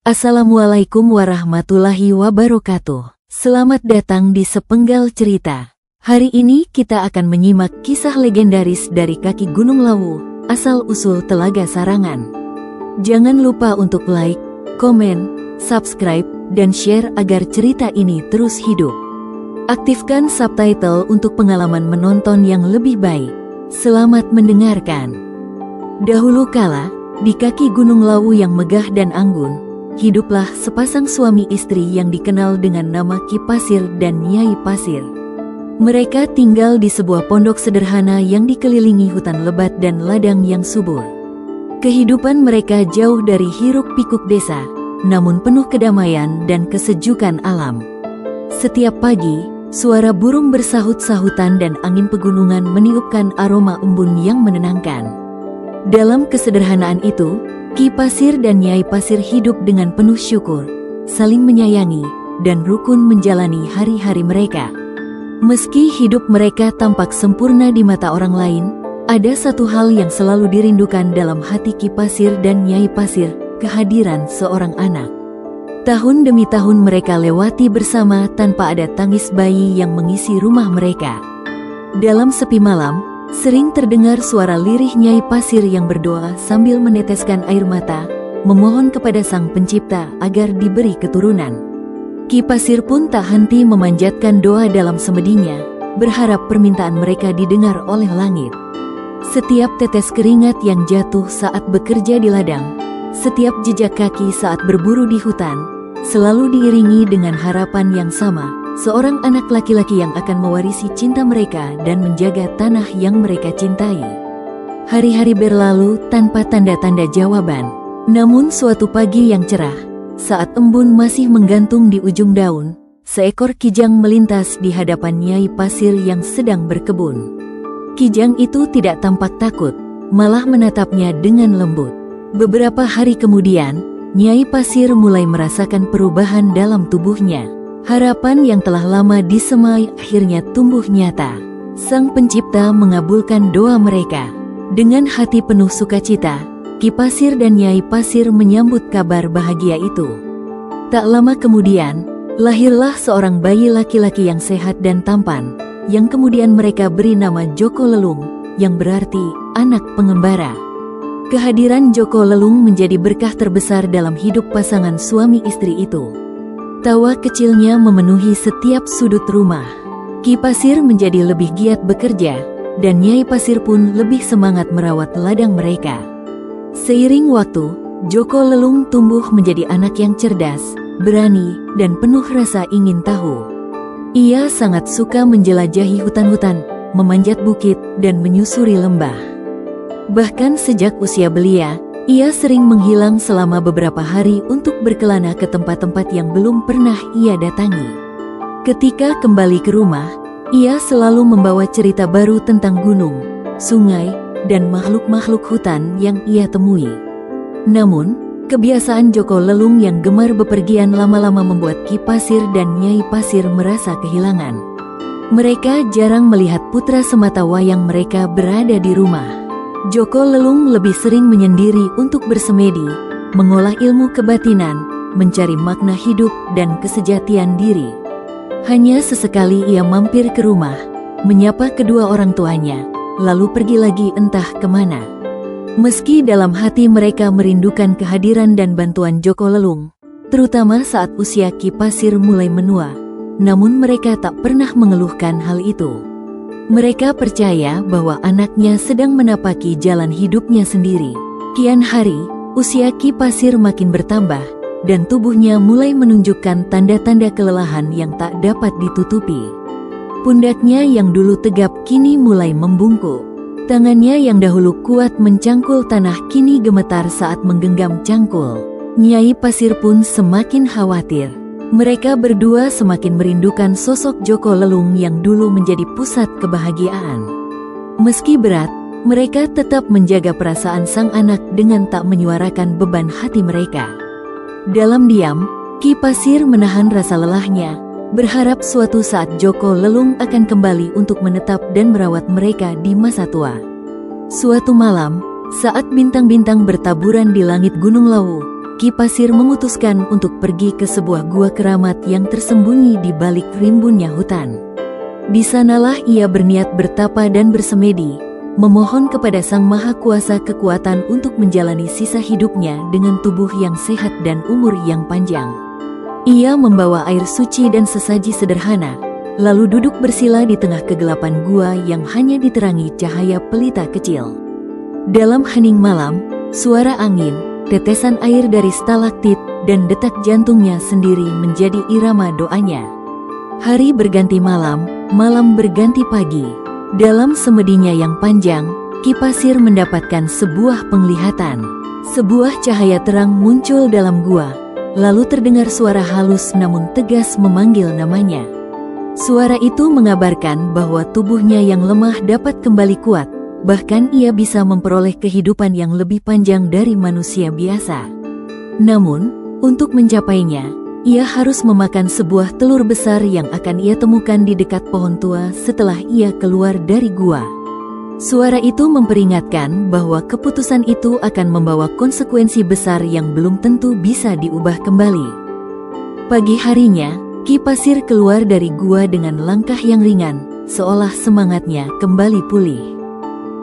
Assalamualaikum warahmatullahi wabarakatuh. Selamat datang di Sepenggal Cerita. Hari ini kita akan menyimak kisah legendaris dari kaki Gunung Lawu, asal-usul Telaga Sarangan. Jangan lupa untuk like, komen, subscribe, dan share agar cerita ini terus hidup. Aktifkan subtitle untuk pengalaman menonton yang lebih baik. Selamat mendengarkan. Dahulu kala, di kaki Gunung Lawu yang megah dan anggun, hiduplah sepasang suami istri yang dikenal dengan nama Ki Pasir dan Nyai Pasir. Mereka tinggal di sebuah pondok sederhana yang dikelilingi hutan lebat dan ladang yang subur. Kehidupan mereka jauh dari hiruk-pikuk desa, namun penuh kedamaian dan kesejukan alam. Setiap pagi, suara burung bersahut-sahutan dan angin pegunungan meniupkan aroma embun yang menenangkan. Dalam kesederhanaan itu, Ki Pasir dan Nyai Pasir hidup dengan penuh syukur, saling menyayangi, dan rukun menjalani hari-hari mereka. Meski hidup mereka tampak sempurna di mata orang lain, ada satu hal yang selalu dirindukan dalam hati Ki Pasir dan Nyai Pasir, kehadiran seorang anak. Tahun demi tahun mereka lewati bersama tanpa ada tangis bayi yang mengisi rumah mereka. Dalam sepi malam, sering terdengar suara lirih Nyai Pasir yang berdoa sambil meneteskan air mata, memohon kepada Sang Pencipta agar diberi keturunan. Ki Pasir pun tak henti memanjatkan doa dalam semedinya, berharap permintaan mereka didengar oleh langit. Setiap tetes keringat yang jatuh saat bekerja di ladang, setiap jejak kaki saat berburu di hutan, selalu diiringi dengan harapan yang sama, seorang anak laki-laki yang akan mewarisi cinta mereka dan menjaga tanah yang mereka cintai. Hari-hari berlalu tanpa tanda-tanda jawaban. Namun suatu pagi yang cerah, saat embun masih menggantung di ujung daun, seekor kijang melintas di hadapan Nyai Pasir yang sedang berkebun. Kijang itu tidak tampak takut, malah menatapnya dengan lembut. Beberapa hari kemudian, Nyai Pasir mulai merasakan perubahan dalam tubuhnya. Harapan yang telah lama disemai akhirnya tumbuh nyata. Sang Pencipta mengabulkan doa mereka. Dengan hati penuh sukacita, Ki Pasir dan Nyai Pasir menyambut kabar bahagia itu. Tak lama kemudian, lahirlah seorang bayi laki-laki yang sehat dan tampan, yang kemudian mereka beri nama Joko Lelung, yang berarti anak pengembara. Kehadiran Joko Lelung menjadi berkah terbesar dalam hidup pasangan suami istri itu. Tawa kecilnya memenuhi setiap sudut rumah. Ki Pasir menjadi lebih giat bekerja, dan Nyai Pasir pun lebih semangat merawat ladang mereka. Seiring waktu, Joko Lelung tumbuh menjadi anak yang cerdas, berani, dan penuh rasa ingin tahu. Ia sangat suka menjelajahi hutan-hutan, memanjat bukit, dan menyusuri lembah. Bahkan sejak usia belia, ia sering menghilang selama beberapa hari untuk berkelana ke tempat-tempat yang belum pernah ia datangi. Ketika kembali ke rumah, ia selalu membawa cerita baru tentang gunung, sungai, dan makhluk-makhluk hutan yang ia temui. Namun, kebiasaan Joko Lelung yang gemar bepergian lama-lama membuat Ki Pasir dan Nyai Pasir merasa kehilangan. Mereka jarang melihat putra sematawayang mereka berada di rumah. Joko Lelung lebih sering menyendiri untuk bersemedi, mengolah ilmu kebatinan, mencari makna hidup dan kesejatian diri. Hanya sesekali ia mampir ke rumah, menyapa kedua orang tuanya, lalu pergi lagi entah kemana. Meski dalam hati mereka merindukan kehadiran dan bantuan Joko Lelung, terutama saat usia Ki Pasir mulai menua, namun mereka tak pernah mengeluhkan hal itu. Mereka percaya bahwa anaknya sedang menapaki jalan hidupnya sendiri. Kian hari, usia Ki Pasir makin bertambah, dan tubuhnya mulai menunjukkan tanda-tanda kelelahan yang tak dapat ditutupi. Pundaknya yang dulu tegap kini mulai membungkuk. Tangannya yang dahulu kuat mencangkul tanah kini gemetar saat menggenggam cangkul. Nyai Pasir pun semakin khawatir. Mereka berdua semakin merindukan sosok Joko Lelung yang dulu menjadi pusat kebahagiaan. Meski berat, mereka tetap menjaga perasaan sang anak dengan tak menyuarakan beban hati mereka. Dalam diam, Ki Pasir menahan rasa lelahnya, berharap suatu saat Joko Lelung akan kembali untuk menetap dan merawat mereka di masa tua. Suatu malam, saat bintang-bintang bertaburan di langit Gunung Lawu, Ki Pasir memutuskan untuk pergi ke sebuah gua keramat yang tersembunyi di balik rimbunnya hutan. Di sanalah ia berniat bertapa dan bersemedi, memohon kepada Sang Maha Kuasa kekuatan untuk menjalani sisa hidupnya dengan tubuh yang sehat dan umur yang panjang. Ia membawa air suci dan sesaji sederhana, lalu duduk bersila di tengah kegelapan gua yang hanya diterangi cahaya pelita kecil. Dalam hening malam, suara angin, tetesan air dari stalaktit, dan detak jantungnya sendiri menjadi irama doanya. Hari berganti malam, malam berganti pagi. Dalam semedinya yang panjang, Ki Pasir mendapatkan sebuah penglihatan. Sebuah cahaya terang muncul dalam gua, lalu terdengar suara halus namun tegas memanggil namanya. Suara itu mengabarkan bahwa tubuhnya yang lemah dapat kembali kuat. Bahkan ia bisa memperoleh kehidupan yang lebih panjang dari manusia biasa. Namun, untuk mencapainya, ia harus memakan sebuah telur besar yang akan ia temukan di dekat pohon tua setelah ia keluar dari gua. Suara itu memperingatkan bahwa keputusan itu akan membawa konsekuensi besar yang belum tentu bisa diubah kembali. Pagi harinya, Ki Pasir keluar dari gua dengan langkah yang ringan, seolah semangatnya kembali pulih.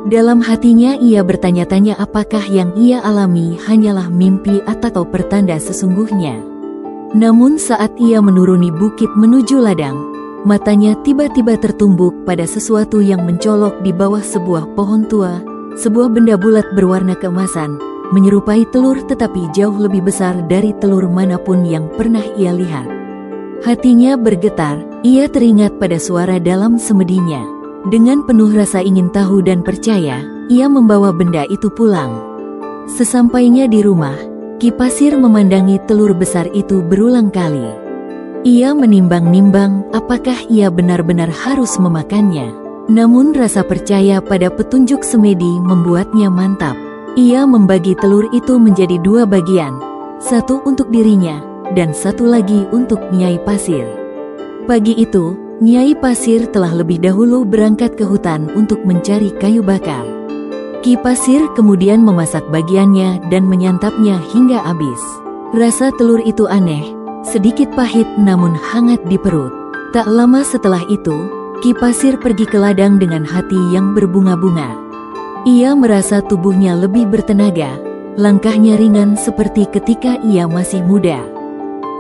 Dalam hatinya ia bertanya-tanya apakah yang ia alami hanyalah mimpi atau pertanda sesungguhnya. Namun saat ia menuruni bukit menuju ladang, matanya tiba-tiba tertumbuk pada sesuatu yang mencolok di bawah sebuah pohon tua, sebuah benda bulat berwarna keemasan, menyerupai telur tetapi jauh lebih besar dari telur manapun yang pernah ia lihat. Hatinya bergetar, ia teringat pada suara dalam semedinya. Dengan penuh rasa ingin tahu dan percaya, ia membawa benda itu pulang. Sesampainya di rumah, Ki Pasir memandangi telur besar itu berulang kali. Ia menimbang-nimbang apakah ia benar-benar harus memakannya. Namun rasa percaya pada petunjuk semedi membuatnya mantap. Ia membagi telur itu menjadi dua bagian, satu untuk dirinya, dan satu lagi untuk Nyai Pasir. Pagi itu, Nyai Pasir telah lebih dahulu berangkat ke hutan untuk mencari kayu bakar. Ki Pasir kemudian memasak bagiannya dan menyantapnya hingga habis. Rasa telur itu aneh, sedikit pahit namun hangat di perut. Tak lama setelah itu, Ki Pasir pergi ke ladang dengan hati yang berbunga-bunga. Ia merasa tubuhnya lebih bertenaga, langkahnya ringan seperti ketika ia masih muda.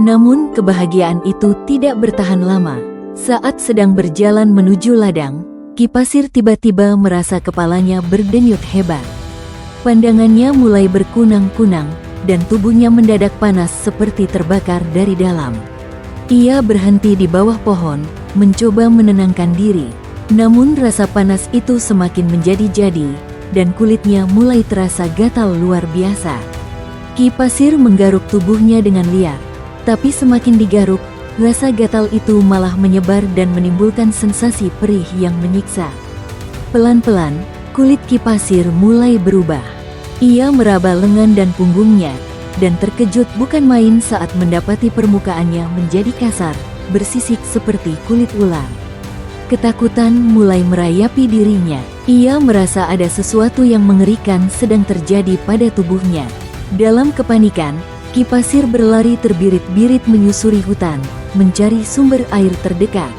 Namun kebahagiaan itu tidak bertahan lama. Saat sedang berjalan menuju ladang, Ki Pasir tiba-tiba merasa kepalanya berdenyut hebat. Pandangannya mulai berkunang-kunang, dan tubuhnya mendadak panas seperti terbakar dari dalam. Ia berhenti di bawah pohon, mencoba menenangkan diri. Namun rasa panas itu semakin menjadi-jadi, dan kulitnya mulai terasa gatal luar biasa. Ki Pasir menggaruk tubuhnya dengan liar, tapi semakin digaruk, rasa gatal itu malah menyebar dan menimbulkan sensasi perih yang menyiksa. Pelan-pelan, kulit Ki Pasir mulai berubah. Ia meraba lengan dan punggungnya, dan terkejut bukan main saat mendapati permukaannya menjadi kasar, bersisik seperti kulit ular. Ketakutan mulai merayapi dirinya. Ia merasa ada sesuatu yang mengerikan sedang terjadi pada tubuhnya. Dalam kepanikan, Ki Pasir berlari terbirit-birit menyusuri hutan, mencari sumber air terdekat.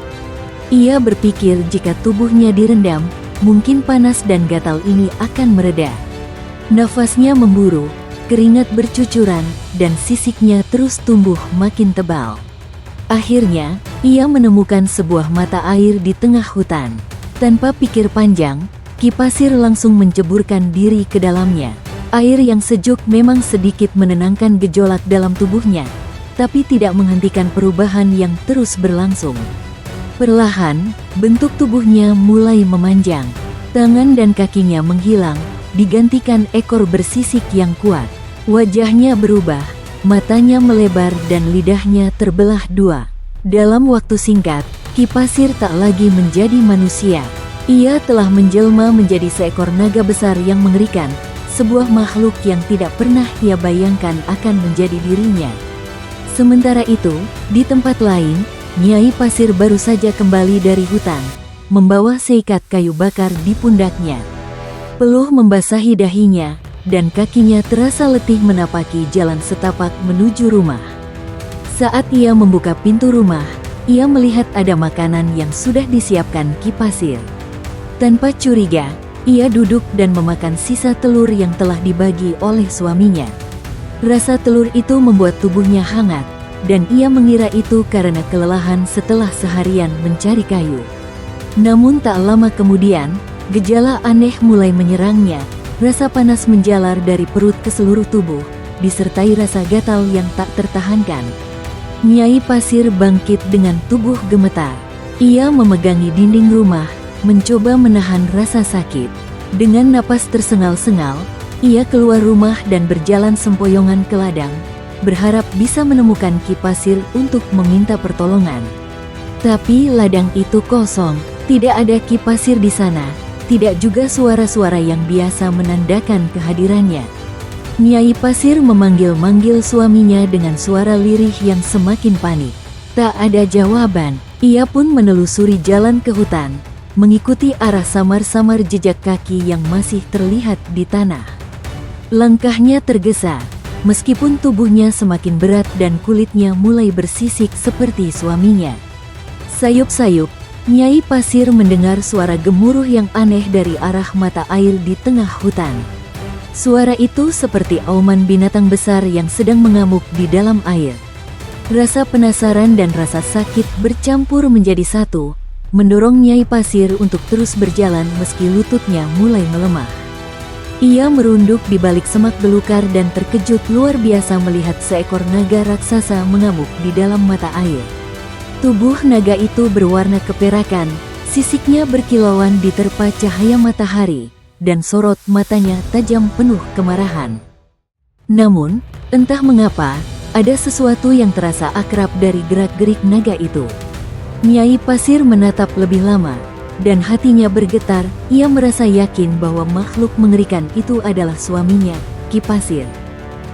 Ia berpikir jika tubuhnya direndam, mungkin panas dan gatal ini akan mereda. Nafasnya memburu, keringat bercucuran, dan sisiknya terus tumbuh makin tebal. Akhirnya, ia menemukan sebuah mata air di tengah hutan. Tanpa pikir panjang, Ki Pasir langsung menceburkan diri ke dalamnya. Air yang sejuk memang sedikit menenangkan gejolak dalam tubuhnya, tapi tidak menghentikan perubahan yang terus berlangsung. Perlahan, bentuk tubuhnya mulai memanjang. Tangan dan kakinya menghilang, digantikan ekor bersisik yang kuat. Wajahnya berubah, matanya melebar dan lidahnya terbelah dua. Dalam waktu singkat, Ki Pasir tak lagi menjadi manusia. Ia telah menjelma menjadi seekor naga besar yang mengerikan, sebuah makhluk yang tidak pernah ia bayangkan akan menjadi dirinya. Sementara itu, di tempat lain, Nyai Pasir baru saja kembali dari hutan, membawa seikat kayu bakar di pundaknya. Peluh membasahi dahinya, dan kakinya terasa letih menapaki jalan setapak menuju rumah. Saat ia membuka pintu rumah, ia melihat ada makanan yang sudah disiapkan Ki Pasir. Tanpa curiga, ia duduk dan memakan sisa telur yang telah dibagi oleh suaminya. Rasa telur itu membuat tubuhnya hangat, dan ia mengira itu karena kelelahan setelah seharian mencari kayu. Namun tak lama kemudian, gejala aneh mulai menyerangnya. Rasa panas menjalar dari perut ke seluruh tubuh, disertai rasa gatal yang tak tertahankan. Nyai Pasir bangkit dengan tubuh gemetar. Ia memegangi dinding rumah, mencoba menahan rasa sakit. Dengan napas tersengal-sengal, ia keluar rumah dan berjalan sempoyongan ke ladang, berharap bisa menemukan Ki Pasir untuk meminta pertolongan. Tapi ladang itu kosong, tidak ada Ki Pasir di sana. Tidak juga suara-suara yang biasa menandakan kehadirannya. Nyai Pasir memanggil-manggil suaminya dengan suara lirih yang semakin panik. Tak ada jawaban, ia pun menelusuri jalan ke hutan, mengikuti arah samar-samar jejak kaki yang masih terlihat di tanah. Langkahnya tergesa, meskipun tubuhnya semakin berat dan kulitnya mulai bersisik seperti suaminya. Sayup-sayup, Nyai Pasir mendengar suara gemuruh yang aneh dari arah mata air di tengah hutan. Suara itu seperti auman binatang besar yang sedang mengamuk di dalam air. Rasa penasaran dan rasa sakit bercampur menjadi satu, mendorong Nyai Pasir untuk terus berjalan meski lututnya mulai melemah. Ia merunduk di balik semak belukar dan terkejut luar biasa melihat seekor naga raksasa mengamuk di dalam mata air. Tubuh naga itu berwarna keperakan, sisiknya berkilauan diterpa cahaya matahari, dan sorot matanya tajam penuh kemarahan. Namun, entah mengapa, ada sesuatu yang terasa akrab dari gerak-gerik naga itu. Nyai Pasir menatap lebih lama, dan hatinya bergetar. Ia merasa yakin bahwa makhluk mengerikan itu adalah suaminya, Ki Pasir.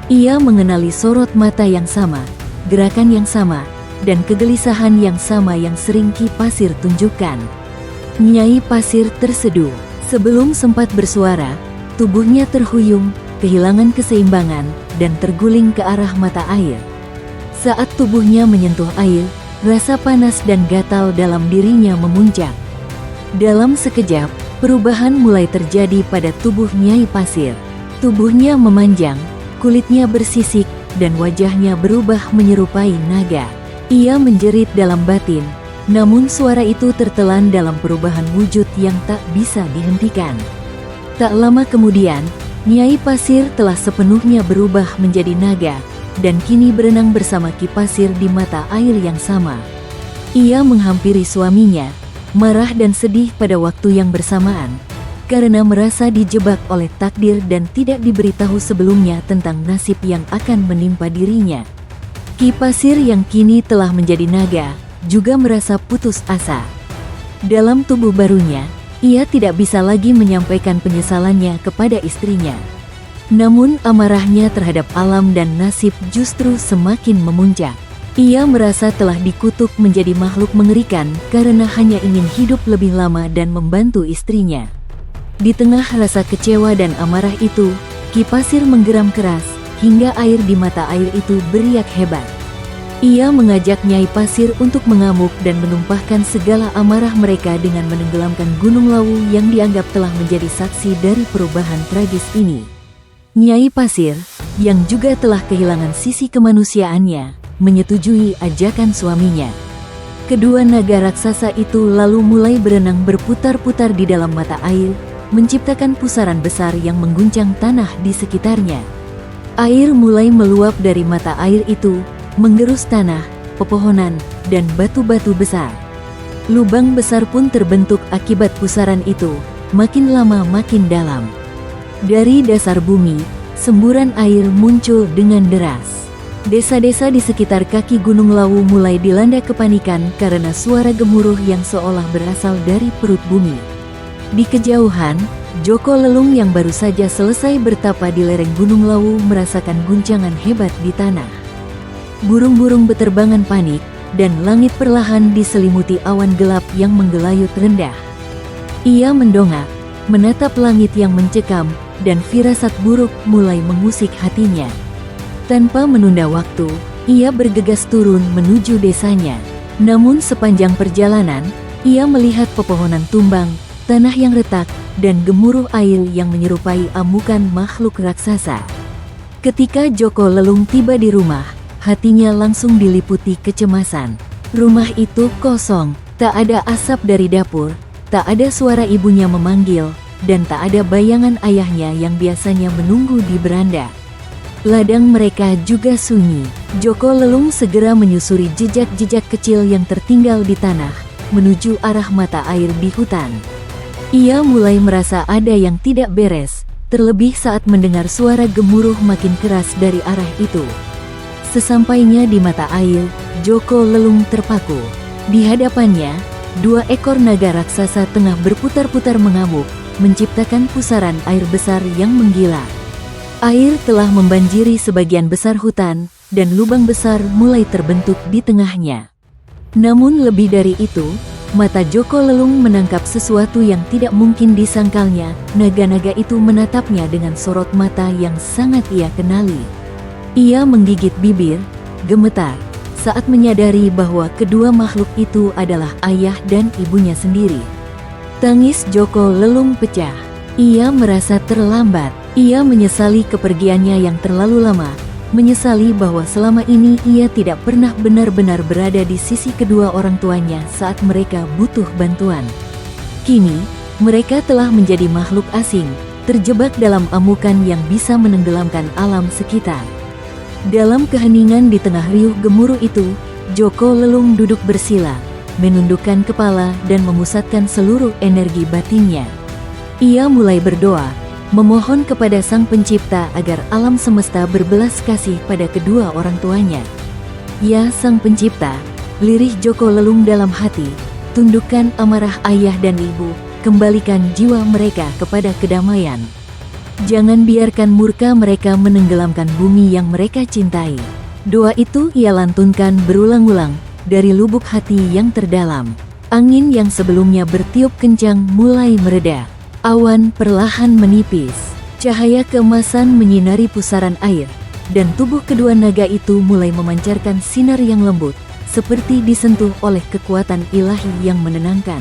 Ia mengenali sorot mata yang sama, gerakan yang sama, dan kegelisahan yang sama yang sering Ki Pasir tunjukkan. Nyai Pasir terseduh. Sebelum sempat bersuara, tubuhnya terhuyung, kehilangan keseimbangan, dan terguling ke arah mata air. Saat tubuhnya menyentuh air, rasa panas dan gatal dalam dirinya memuncak. Dalam sekejap, perubahan mulai terjadi pada tubuh Nyai Pasir. Tubuhnya memanjang, kulitnya bersisik, dan wajahnya berubah menyerupai naga. Ia menjerit dalam batin, namun suara itu tertelan dalam perubahan wujud yang tak bisa dihentikan. Tak lama kemudian, Nyai Pasir telah sepenuhnya berubah menjadi naga, dan kini berenang bersama Ki Pasir di mata air yang sama. Ia menghampiri suaminya, marah dan sedih pada waktu yang bersamaan, karena merasa dijebak oleh takdir dan tidak diberitahu sebelumnya tentang nasib yang akan menimpa dirinya. Ki Pasir yang kini telah menjadi naga, juga merasa putus asa. Dalam tubuh barunya, ia tidak bisa lagi menyampaikan penyesalannya kepada istrinya. Namun amarahnya terhadap alam dan nasib justru semakin memuncak. Ia merasa telah dikutuk menjadi makhluk mengerikan karena hanya ingin hidup lebih lama dan membantu istrinya. Di tengah rasa kecewa dan amarah itu, Ki Pasir menggeram keras, hingga air di mata air itu beriak hebat. Ia mengajak Nyai Pasir untuk mengamuk dan menumpahkan segala amarah mereka dengan menenggelamkan Gunung Lawu yang dianggap telah menjadi saksi dari perubahan tragis ini. Nyai Pasir, yang juga telah kehilangan sisi kemanusiaannya, menyetujui ajakan suaminya. Kedua naga raksasa itu lalu mulai berenang berputar-putar di dalam mata air, menciptakan pusaran besar yang mengguncang tanah di sekitarnya. Air mulai meluap dari mata air itu, menggerus tanah, pepohonan, dan batu-batu besar. Lubang besar pun terbentuk akibat pusaran itu, makin lama makin dalam. Dari dasar bumi, semburan air muncul dengan deras. Desa-desa di sekitar kaki Gunung Lawu mulai dilanda kepanikan karena suara gemuruh yang seolah berasal dari perut bumi. Di kejauhan, Joko Lelung yang baru saja selesai bertapa di lereng Gunung Lawu merasakan guncangan hebat di tanah. Burung-burung beterbangan panik, dan langit perlahan diselimuti awan gelap yang menggelayut rendah. Ia mendongak, menatap langit yang mencekam, dan firasat buruk mulai mengusik hatinya. Tanpa menunda waktu, ia bergegas turun menuju desanya. Namun sepanjang perjalanan, ia melihat pepohonan tumbang, tanah yang retak, dan gemuruh air yang menyerupai amukan makhluk raksasa. Ketika Joko Lelung tiba di rumah, hatinya langsung diliputi kecemasan. Rumah itu kosong, tak ada asap dari dapur, tak ada suara ibunya memanggil, dan tak ada bayangan ayahnya yang biasanya menunggu di beranda. Ladang mereka juga sunyi. Joko Lelung segera menyusuri jejak-jejak kecil yang tertinggal di tanah, menuju arah mata air di hutan. Ia mulai merasa ada yang tidak beres, terlebih saat mendengar suara gemuruh makin keras dari arah itu. Sesampainya di mata air, Joko Lelung terpaku. Di hadapannya, 2 ekor naga raksasa tengah berputar-putar mengamuk, menciptakan pusaran air besar yang menggila. Air telah membanjiri sebagian besar hutan, dan lubang besar mulai terbentuk di tengahnya. Namun lebih dari itu, mata Joko Lelung menangkap sesuatu yang tidak mungkin disangkalnya. Naga-naga itu menatapnya dengan sorot mata yang sangat ia kenali. Ia menggigit bibir, gemetar, saat menyadari bahwa kedua makhluk itu adalah ayah dan ibunya sendiri. Tangis Joko Lelung pecah. Ia merasa terlambat. Ia menyesali kepergiannya yang terlalu lama, menyesali bahwa selama ini ia tidak pernah benar-benar berada di sisi kedua orang tuanya saat mereka butuh bantuan. Kini, mereka telah menjadi makhluk asing, terjebak dalam amukan yang bisa menenggelamkan alam sekitar. Dalam keheningan di tengah riuh gemuruh itu, Joko Lelung duduk bersila, menundukkan kepala dan memusatkan seluruh energi batinnya. Ia mulai berdoa, memohon kepada Sang Pencipta agar alam semesta berbelas kasih pada kedua orang tuanya. Ya Sang Pencipta, lirih Joko Lelung dalam hati, tundukkan amarah ayah dan ibu, kembalikan jiwa mereka kepada kedamaian. Jangan biarkan murka mereka menenggelamkan bumi yang mereka cintai. Doa itu ia lantunkan berulang-ulang, dari lubuk hati yang terdalam. Angin yang sebelumnya bertiup kencang mulai mereda. Awan perlahan menipis, cahaya keemasan menyinari pusaran air, dan tubuh kedua naga itu mulai memancarkan sinar yang lembut, seperti disentuh oleh kekuatan ilahi yang menenangkan.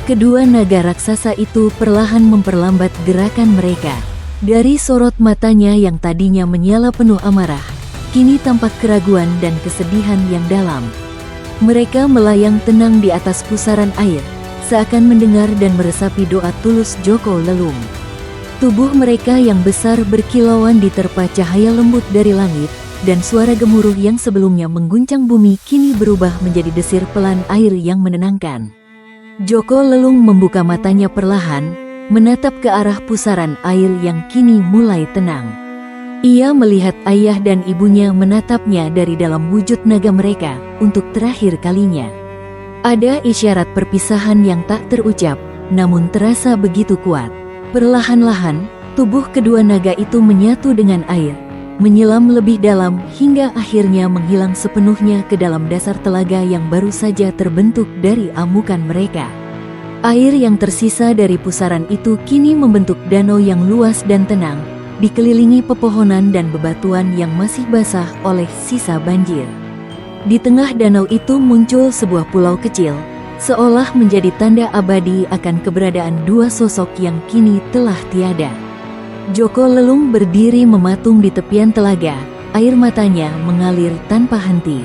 Kedua naga raksasa itu perlahan memperlambat gerakan mereka. Dari sorot matanya yang tadinya menyala penuh amarah, kini tampak keraguan dan kesedihan yang dalam. Mereka melayang tenang di atas pusaran air, seakan mendengar dan meresapi doa tulus Joko Lelung. Tubuh mereka yang besar berkilauan diterpa cahaya lembut dari langit, dan suara gemuruh yang sebelumnya mengguncang bumi kini berubah menjadi desir pelan air yang menenangkan. Joko Lelung membuka matanya perlahan, menatap ke arah pusaran air yang kini mulai tenang. Ia melihat ayah dan ibunya menatapnya dari dalam wujud naga mereka untuk terakhir kalinya. Ada isyarat perpisahan yang tak terucap, namun terasa begitu kuat. Perlahan-lahan, tubuh kedua naga itu menyatu dengan air, menyelam lebih dalam hingga akhirnya menghilang sepenuhnya ke dalam dasar telaga yang baru saja terbentuk dari amukan mereka. Air yang tersisa dari pusaran itu kini membentuk danau yang luas dan tenang, dikelilingi pepohonan dan bebatuan yang masih basah oleh sisa banjir. Di tengah danau itu muncul sebuah pulau kecil, seolah menjadi tanda abadi akan keberadaan 2 sosok yang kini telah tiada. Joko Lelung berdiri mematung di tepian telaga, air matanya mengalir tanpa henti.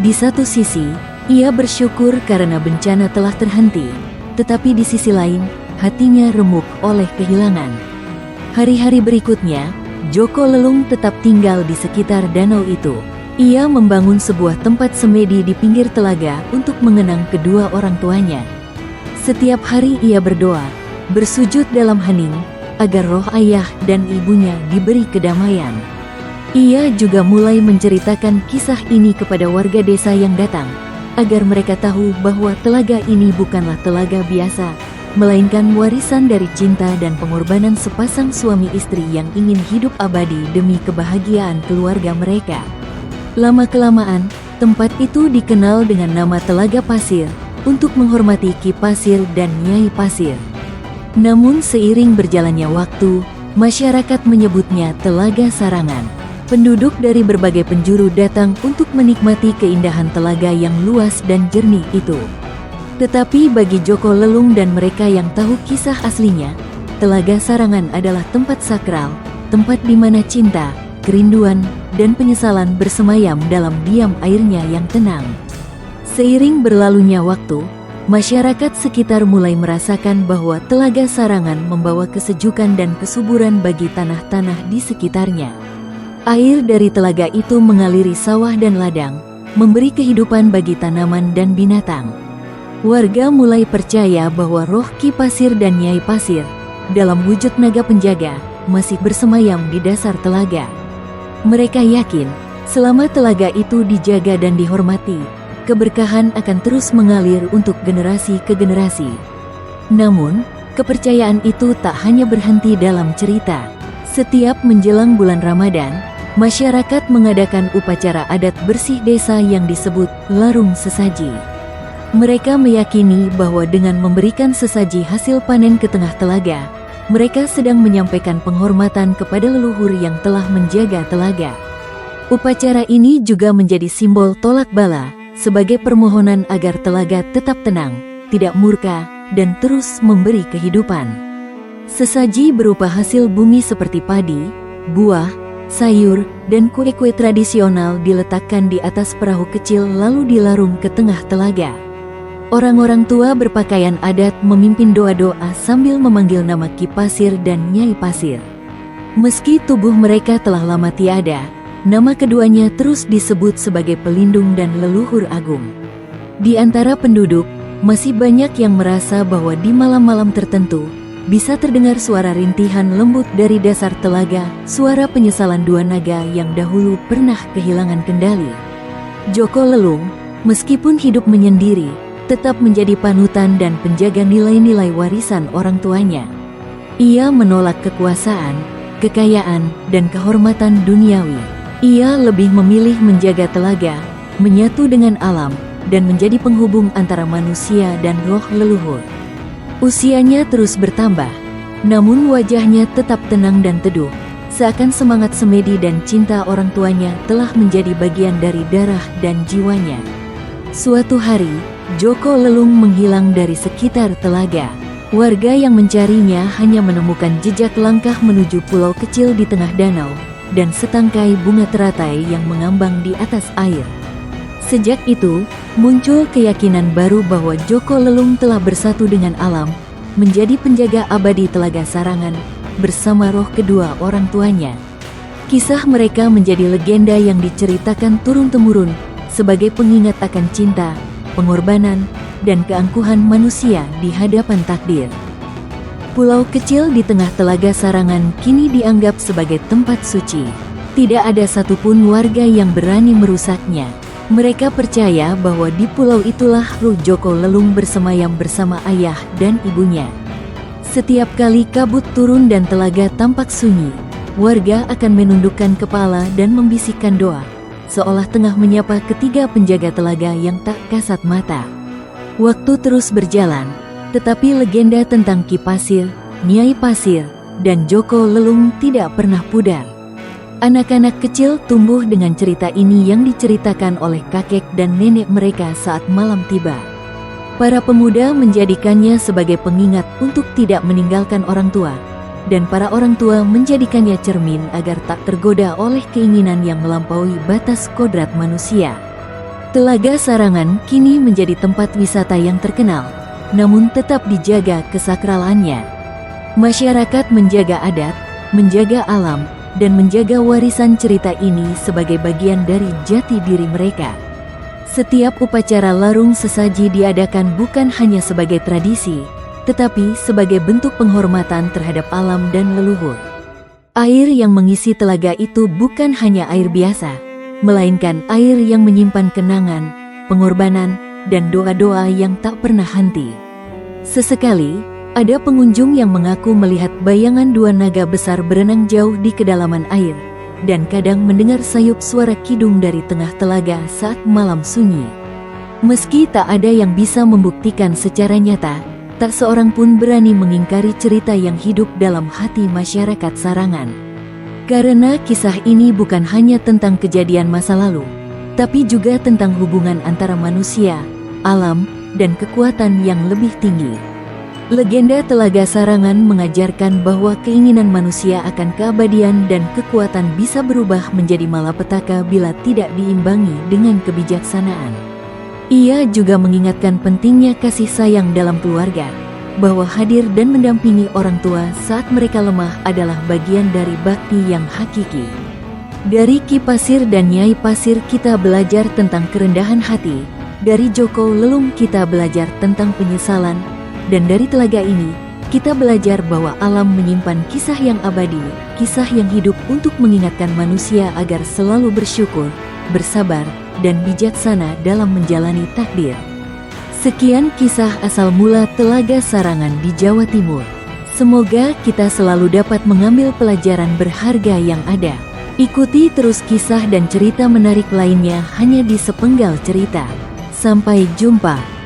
Di satu sisi, ia bersyukur karena bencana telah terhenti, tetapi di sisi lain, hatinya remuk oleh kehilangan. Hari-hari berikutnya, Joko Lelung tetap tinggal di sekitar danau itu. Ia membangun sebuah tempat semedi di pinggir telaga untuk mengenang kedua orang tuanya. Setiap hari ia berdoa, bersujud dalam hening, agar roh ayah dan ibunya diberi kedamaian. Ia juga mulai menceritakan kisah ini kepada warga desa yang datang, agar mereka tahu bahwa telaga ini bukanlah telaga biasa, melainkan warisan dari cinta dan pengorbanan sepasang suami istri yang ingin hidup abadi demi kebahagiaan keluarga mereka. Lama-kelamaan, tempat itu dikenal dengan nama Telaga Pasir, untuk menghormati Ki Pasir dan Nyai Pasir. Namun seiring berjalannya waktu, masyarakat menyebutnya Telaga Sarangan. Penduduk dari berbagai penjuru datang untuk menikmati keindahan telaga yang luas dan jernih itu. Tetapi bagi Joko Lelung dan mereka yang tahu kisah aslinya, Telaga Sarangan adalah tempat sakral, tempat di mana cinta, kerinduan, dan penyesalan bersemayam dalam diam airnya yang tenang. Seiring berlalunya waktu, masyarakat sekitar mulai merasakan bahwa Telaga Sarangan membawa kesejukan dan kesuburan bagi tanah-tanah di sekitarnya. Air dari telaga itu mengaliri sawah dan ladang, memberi kehidupan bagi tanaman dan binatang. Warga mulai percaya bahwa roh Ki Pasir dan Nyai Pasir, dalam wujud naga penjaga, masih bersemayam di dasar telaga. Mereka yakin, selama telaga itu dijaga dan dihormati, keberkahan akan terus mengalir untuk generasi ke generasi. Namun, kepercayaan itu tak hanya berhenti dalam cerita. Setiap menjelang bulan Ramadan, masyarakat mengadakan upacara adat bersih desa yang disebut Larung Sesaji. Mereka meyakini bahwa dengan memberikan sesaji hasil panen ke tengah telaga, mereka sedang menyampaikan penghormatan kepada leluhur yang telah menjaga telaga. Upacara ini juga menjadi simbol tolak bala, sebagai permohonan agar telaga tetap tenang, tidak murka, dan terus memberi kehidupan. Sesaji berupa hasil bumi seperti padi, buah, sayur, dan kue-kue tradisional diletakkan di atas perahu kecil lalu dilarung ke tengah telaga. Orang-orang tua berpakaian adat memimpin doa-doa sambil memanggil nama Ki Pasir dan Nyai Pasir. Meski tubuh mereka telah lama tiada, nama keduanya terus disebut sebagai pelindung dan leluhur agung. Di antara penduduk, masih banyak yang merasa bahwa di malam-malam tertentu, bisa terdengar suara rintihan lembut dari dasar telaga, suara penyesalan dua naga yang dahulu pernah kehilangan kendali. Joko Lelung, meskipun hidup menyendiri, tetap menjadi panutan dan penjaga nilai-nilai warisan orang tuanya. Ia menolak kekuasaan, kekayaan, dan kehormatan duniawi. Ia lebih memilih menjaga telaga, menyatu dengan alam, dan menjadi penghubung antara manusia dan roh leluhur. Usianya terus bertambah, namun wajahnya tetap tenang dan teduh, seakan semangat semedi dan cinta orang tuanya telah menjadi bagian dari darah dan jiwanya. Suatu hari, Joko Lelung menghilang dari sekitar telaga. Warga yang mencarinya hanya menemukan jejak langkah menuju pulau kecil di tengah danau, dan setangkai bunga teratai yang mengambang di atas air. Sejak itu, muncul keyakinan baru bahwa Joko Lelung telah bersatu dengan alam, menjadi penjaga abadi Telaga Sarangan, bersama roh kedua orang tuanya. Kisah mereka menjadi legenda yang diceritakan turun-temurun, sebagai pengingat akan cinta, pengorbanan, dan keangkuhan manusia di hadapan takdir. Pulau kecil di tengah Telaga Sarangan kini dianggap sebagai tempat suci. Tidak ada satupun warga yang berani merusaknya. Mereka percaya bahwa di pulau itulah ruh Joko Lelung bersemayam bersama ayah dan ibunya. Setiap kali kabut turun dan telaga tampak sunyi, warga akan menundukkan kepala dan membisikkan doa, seolah tengah menyapa ketiga penjaga telaga yang tak kasat mata. Waktu terus berjalan, tetapi legenda tentang Ki Pasir, Nyai Pasir, dan Joko Lelung tidak pernah pudar. Anak-anak kecil tumbuh dengan cerita ini yang diceritakan oleh kakek dan nenek mereka saat malam tiba. Para pemuda menjadikannya sebagai pengingat untuk tidak meninggalkan orang tua, dan para orang tua menjadikannya cermin agar tak tergoda oleh keinginan yang melampaui batas kodrat manusia. Telaga Sarangan kini menjadi tempat wisata yang terkenal, namun tetap dijaga kesakralannya. Masyarakat menjaga adat, menjaga alam, dan menjaga warisan cerita ini sebagai bagian dari jati diri mereka. Setiap upacara larung sesaji diadakan bukan hanya sebagai tradisi, tetapi sebagai bentuk penghormatan terhadap alam dan leluhur. Air yang mengisi telaga itu bukan hanya air biasa, melainkan air yang menyimpan kenangan, pengorbanan, dan doa-doa yang tak pernah henti. Sesekali, ada pengunjung yang mengaku melihat bayangan dua naga besar berenang jauh di kedalaman air, dan kadang mendengar sayup suara kidung dari tengah telaga saat malam sunyi. Meski tak ada yang bisa membuktikan secara nyata, tak seorang pun berani mengingkari cerita yang hidup dalam hati masyarakat Sarangan. Karena kisah ini bukan hanya tentang kejadian masa lalu, tapi juga tentang hubungan antara manusia, alam, dan kekuatan yang lebih tinggi. Legenda Telaga Sarangan mengajarkan bahwa keinginan manusia akan keabadian dan kekuatan bisa berubah menjadi malapetaka bila tidak diimbangi dengan kebijaksanaan. Ia juga mengingatkan pentingnya kasih sayang dalam keluarga, bahwa hadir dan mendampingi orang tua saat mereka lemah adalah bagian dari bakti yang hakiki. Dari Ki Pasir dan Nyai Pasir kita belajar tentang kerendahan hati, dari Joko Lelung kita belajar tentang penyesalan, dan dari telaga ini, kita belajar bahwa alam menyimpan kisah yang abadi, kisah yang hidup untuk mengingatkan manusia agar selalu bersyukur, bersabar, dan bijaksana dalam menjalani takdir. Sekian kisah asal mula Telaga Sarangan di Jawa Timur. Semoga kita selalu dapat mengambil pelajaran berharga yang ada. Ikuti terus kisah dan cerita menarik lainnya hanya di Sepenggal Cerita. Sampai jumpa.